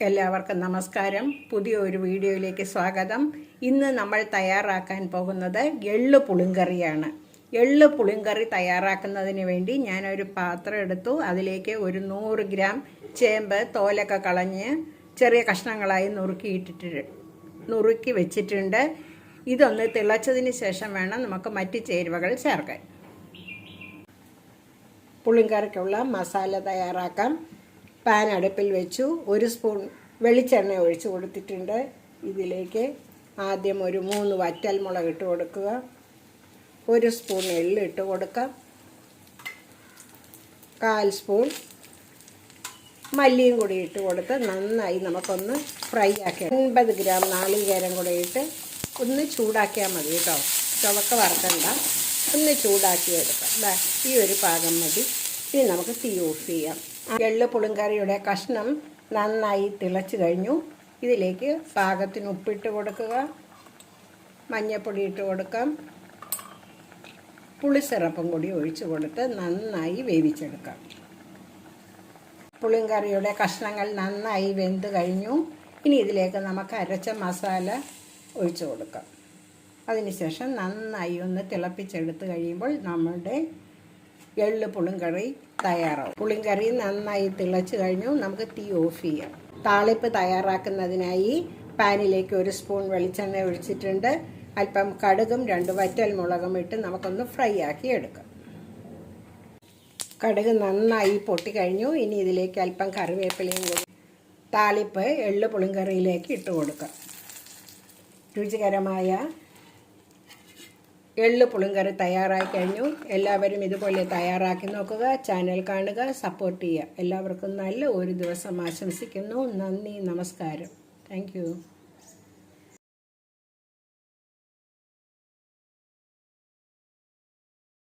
എല്ലാവർക്കും നമസ്കാരം. പുതിയൊരു വീഡിയോയിലേക്ക് സ്വാഗതം. ഇന്ന് നമ്മൾ തയ്യാറാക്കാൻ പോകുന്നത് എള്ള് പുളിങ്കറിയാണ്. എള്ള് പുളിങ്കറി തയ്യാറാക്കുന്നതിന് വേണ്ടി ഞാനൊരു പാത്രം എടുത്തു. അതിലേക്ക് ഒരു 100 ഗ്രാം ചേമ്പ് തോലൊക്കെ കളഞ്ഞ് ചെറിയ കഷ്ണങ്ങളായി നുറുക്കി വെച്ചിട്ടുണ്ട്. ഇതൊന്ന് തിളച്ചതിന് ശേഷം വേണം നമുക്ക് മറ്റ് ചേരുവകൾ ചേർക്കാൻ. പുളിങ്കറിക്കുള്ള മസാല തയ്യാറാക്കാം. പാൻ അടുപ്പിൽ വെച്ചു. 1 സ്പൂൺ വെളിച്ചെണ്ണ ഒഴിച്ച് കൊടുത്തിട്ടുണ്ട്. ഇതിലേക്ക് ആദ്യം ഒരു 3 വറ്റൽമുളക് ഇട്ട് കൊടുക്കുക. 1 സ്പൂൺ എള്ള് ഇട്ട് കൊടുക്കാം. 1/4 സ്പൂൺ മല്ലിയും കൂടി ഇട്ട് കൊടുത്ത് നന്നായി നമുക്കൊന്ന് ഫ്രൈ ആക്കി 50 ഗ്രാം നാളികേരം കൂടെ ഇട്ട് ഒന്ന് ചൂടാക്കിയാൽ മതി കേട്ടോ. ചുവക്ക വറക്കണ്ട, ഒന്ന് ചൂടാക്കി എടുക്കാം. ഈ ഒരു പാകം മതി. ഇനി നമുക്ക് തീ ഓഫ് ചെയ്യാം. എള്ള് പുളിങ്കറിയുടെ കഷ്ണം നന്നായി തിളച്ച് കഴിഞ്ഞു. ഇതിലേക്ക് പാകത്തിന് ഉപ്പിട്ട് കൊടുക്കുക, മഞ്ഞൾപ്പൊടി ഇട്ട് കൊടുക്കാം, പുളിസിറപ്പും കൂടി ഒഴിച്ച് കൊടുത്ത് നന്നായി വേവിച്ചെടുക്കാം. പുളിങ്കറിയുടെ കഷ്ണങ്ങൾ നന്നായി വെന്ത് കഴിഞ്ഞു. ഇനി ഇതിലേക്ക് നമുക്ക് അരച്ച മസാല ഒഴിച്ച് കൊടുക്കാം. അതിനുശേഷം നന്നായി ഒന്ന് തിളപ്പിച്ചെടുത്ത് കഴിയുമ്പോൾ നമ്മുടെ എള്ള് പുളിങ്കറി തയ്യാറാവും. പുളിങ്കറി നന്നായി തിളച്ച് കഴിഞ്ഞു. നമുക്ക് തീ ഓഫ് ചെയ്യാം. താളിപ്പ് തയ്യാറാക്കുന്നതിനായി പാനിലേക്ക് 1 സ്പൂൺ വെളിച്ചെണ്ണ ഒഴിച്ചിട്ടുണ്ട്. അല്പം കടുകും 2 വറ്റൽമുളകും ഇട്ട് നമുക്കൊന്ന് ഫ്രൈ ആക്കി എടുക്കാം. കടുക് നന്നായി പൊട്ടിക്കഴിഞ്ഞു. ഇനി ഇതിലേക്ക് അല്പം കറിവേപ്പിലയും കൂടി താളിപ്പ് എള്ള് പുളിങ്കറിയിലേക്ക് ഇട്ട് കൊടുക്കാം. രുചികരമായ എള്ള് പുളിങ്കറി തയ്യാറായി കഴിഞ്ഞു. എല്ലാവരും ഇതുപോലെ തയ്യാറാക്കി നോക്കുക. ചാനൽ കാണുക, സപ്പോർട്ട് ചെയ്യുക. എല്ലാവർക്കും നല്ല ഒരു ദിവസം ആശംസിക്കുന്നു. നന്ദി, നമസ്കാരം. Thank you.